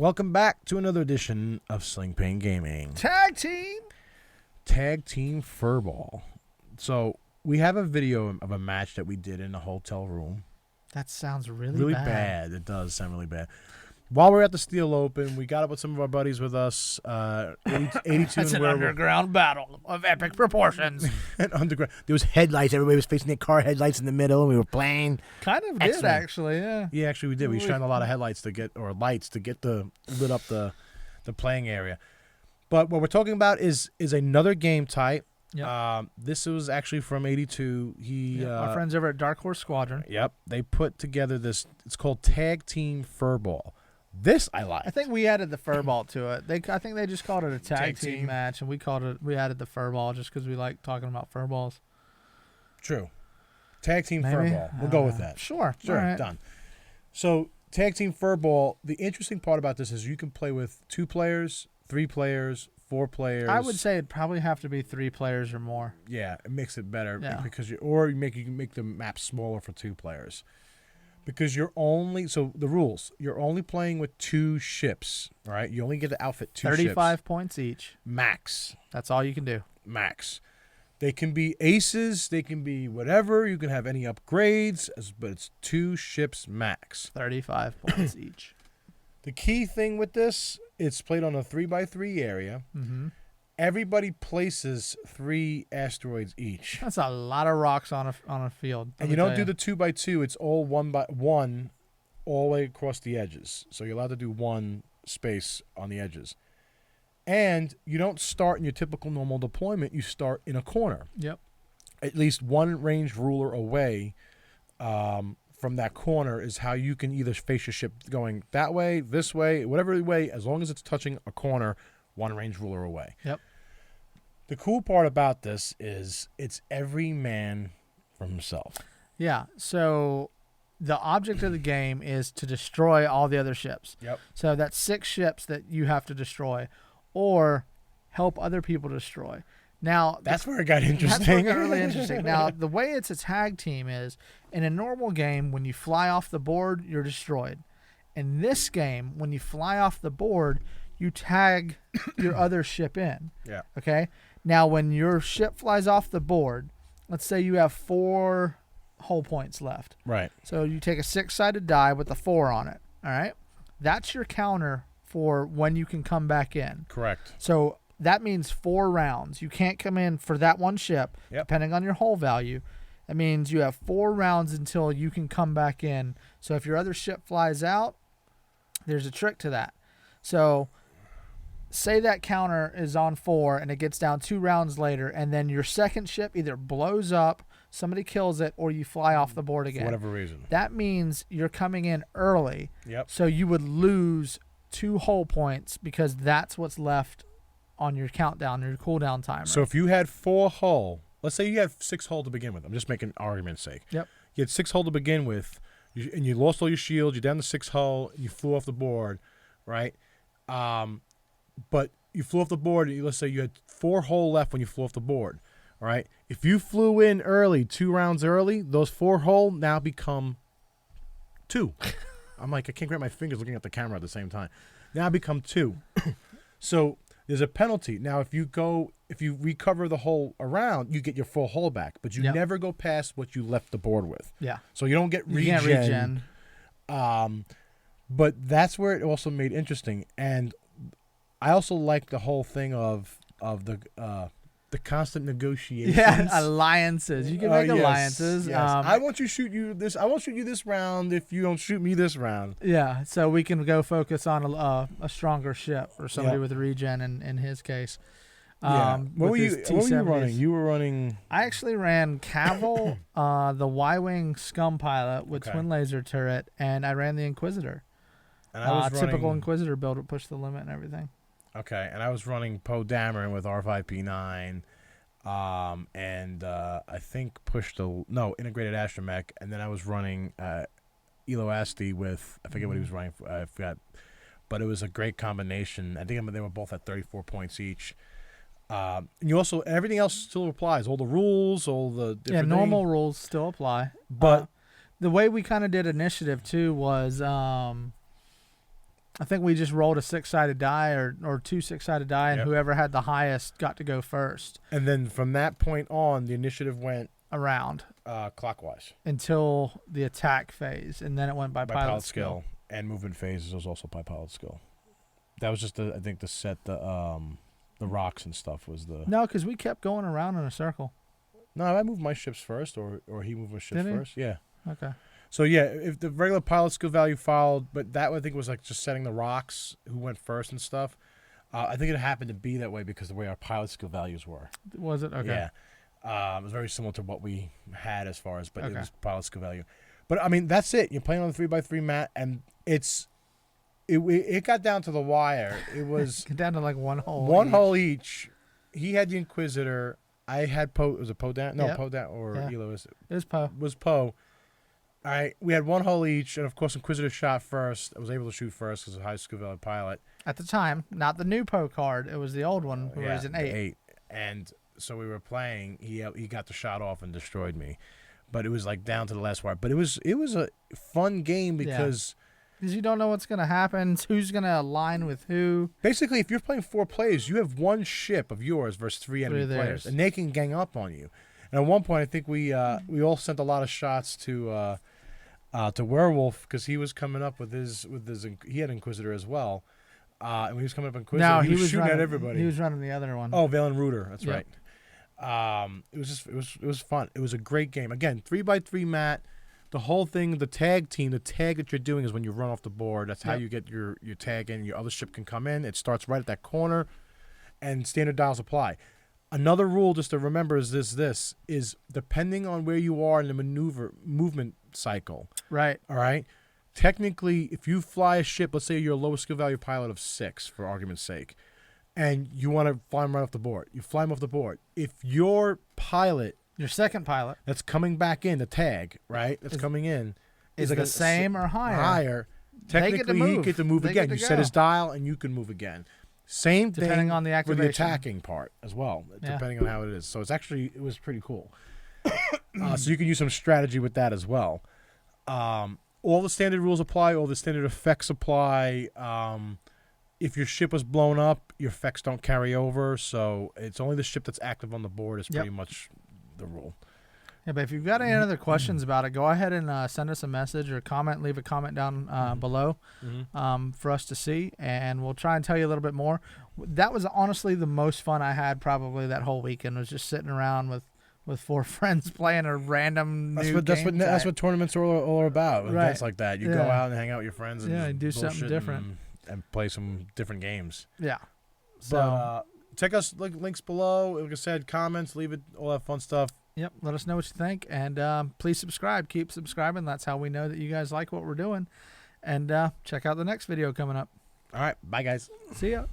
Welcome back to another edition of Sling Pain Gaming. TagTeam Furball. So we have a video of a match that we did in a hotel room. That sounds really bad. It does sound really bad. While we were at the Steel Open, we got up with some of our buddies with us. 82 That's an underground battle of epic proportions. And underground. There was headlights. Everybody was facing their car headlights in the middle, and we were playing. Kind of did, actually, yeah. Yeah, actually we did. We shined a lot of headlights lights to get lit up the playing area. But what we're talking about is another game type. Yep. This was actually from 82. Our friends over at Dark Horse Squadron. Yep. They put together this. It's called TagTeam Furball. This I like. I think we added the furball to it. I think they just called it a tag team match, and we added the furball just because we like talking about furballs. True. TagTeam Maybe? Furball. We'll go with that. Sure. Sure. Right. Done. So TagTeam Furball. The interesting part about this is you can play with 2 players, 3 players, 4 players. I would say it'd probably have to be 3 players or more. Yeah, it makes it better because you can make the map smaller for 2 players. Because the rules, you're only playing with 2 ships, right? You only get to outfit 2 ships. 35 points each. Max. That's all you can do. Max. They can be aces, they can be whatever, you can have any upgrades, but it's 2 ships max. 35 points each. The key thing with this, it's played on a 3x3 area. Mm-hmm. Everybody places 3 asteroids each. That's a lot of rocks on a field. And you don't do the 2x2. It's all 1x1 all the way across the edges. So you're allowed to do 1 space on the edges. And you don't start in your typical normal deployment. You start in a corner. Yep. At least 1 ranged ruler away from that corner is how you can either face your ship going that way, this way, whatever way, as long as it's touching a corner, 1 range ruler away. Yep. The cool part about this is it's every man for himself. Yeah. So the object of the game is to destroy all the other ships. Yep. So that's 6 ships that you have to destroy or help other people destroy. Now that's where it got interesting. That's where it got really interesting. Now, the way it's a tag team is in a normal game, when you fly off the board, you're destroyed. In this game, when you fly off the board, you tag your other ship in. Yeah. Okay? Now, when your ship flies off the board, let's say you have 4 hull points left. Right. So you take a 6-sided die with a 4 on it. All right? That's your counter for when you can come back in. Correct. So that means 4 rounds. You can't come in for that one ship, depending on your hull value. That means you have 4 rounds until you can come back in. So if your other ship flies out, there's a trick to that. So say that counter is on 4 and it gets down 2 rounds later, and then your second ship either blows up, somebody kills it, or you fly off the board again. For whatever reason. That means you're coming in early. Yep. So you would lose 2 hull points because that's what's left on your countdown, your cooldown timer. So if you had 4 hull, let's say you have 6 hull to begin with. I'm just making argument's sake. Yep. You had 6 hull to begin with, and you lost all your shields. You're down to 6 hull. And you flew off the board, right? But you flew off the board. Let's say you had 4 hull left when you flew off the board, all right? If you flew in early, 2 rounds early, those 4 hull now become 2. I'm like, I can't grab my fingers looking at the camera at the same time. Now become 2. So there's a penalty. Now, if you recover the hull around, you get your full hull back, but you never go past what you left the board with. Yeah. So you don't get regen. You can't regen. But that's where it also made interesting. And I also like the whole thing of the constant negotiations. Yeah, alliances. You can make alliances. Yes. I won't shoot you this round if you don't shoot me this round. Yeah, so we can go focus on a stronger ship or somebody with regen in his case. What were you running? You were running. I actually ran Cavill, the Y-wing scum pilot with twin laser turret, and I ran the Inquisitor. And I was running, typical Inquisitor build would push the limit and everything. Okay, and I was running Poe Dameron with R5P9, and I think integrated astromech, and then I was running Elo Asti with, I forget what he was running, I forgot, but it was a great combination. I think they were both at 34 points each. And you also, everything else still applies, all the rules, all the different normal rules still apply. But the way we kind of did initiative too was I think we just rolled a 6-sided die or 2 6-sided die, and whoever had the highest got to go first. And then from that point on, the initiative went around clockwise until the attack phase, and then it went by pilot skill. And movement phases was also by pilot skill. That was just I think to set the rocks and stuff was the. No, because we kept going around in a circle. No, I moved my ships first, or he moved his ships first. Yeah. Okay. So yeah, if the regular pilot skill value followed, but that I think was like just setting the rocks who went first and stuff. I think it happened to be that way because of the way our pilot skill values were. Was it? Okay. Yeah. It was very similar to what we had as far as, but it was pilot skill value. But I mean, that's it. You're playing on the 3x3 mat, and it got down to the wire. It was got down to like one hole. One hole each. He had the Inquisitor. I had Poe. Was it Poe down? No, Poe down or Elo. It was Poe. Was Poe. All right, we had one hole each, and of course, Inquisitor shot first. I was able to shoot first because of high skill value pilot. At the time, not the new Poe card. It was the old one, who was an 8. And so we were playing. He got the shot off and destroyed me, but it was like down to the last wire. But it was a fun game because you don't know what's gonna happen. Who's gonna align with who? Basically, if you're playing 4 players, you have one ship of yours versus 3 enemy players, and they can gang up on you. And at one point, I think we all sent a lot of shots to WareWolf because he was coming up with his he had Inquisitor as well, and when he was coming up Inquisitor, no, he was shooting running, at everybody. He was running the other one. Oh, Valen Rooter, that's right. It was fun. It was a great game. Again, 3x3 mat. The whole thing, the tag team, the tag that you're doing is when you run off the board. That's how you get your tag in. Your other ship can come in. It starts right at that corner, and standard dials apply. Another rule just to remember is this is depending on where you are in the movement cycle. Right. All right. Technically, if you fly a ship, let's say you're a lower skill value pilot of 6, for argument's sake, and you want to fly them right off the board, you fly them off the board. If your pilot, your second pilot, that's coming back in, the tag, right, that's coming in, is like the same or higher. Technically, he get to move again. You set his dial, and you can move again. Same thing depending on the activation. For the attacking part as well, depending on how it is. So it was pretty cool. So you can use some strategy with that as well. All the standard rules apply. All the standard effects apply. If your ship was blown up, your effects don't carry over. So it's only the ship that's active on the board is pretty much the rule. Yeah, but if you've got any other questions about it, go ahead and send us a message or comment. Leave a comment down below for us to see, and we'll try and tell you a little bit more. That was honestly the most fun I had probably that whole weekend, was just sitting around with 4 friends playing a random that's what tournaments are all about. Right. Events like that. You go out and hang out with your friends and do something different and play some different games. Yeah. So check us links below. Like I said, comments, leave it, all that fun stuff. Yep. Let us know what you think, and please subscribe. Keep subscribing. That's how we know that you guys like what we're doing. And check out the next video coming up. All right. Bye, guys. See ya.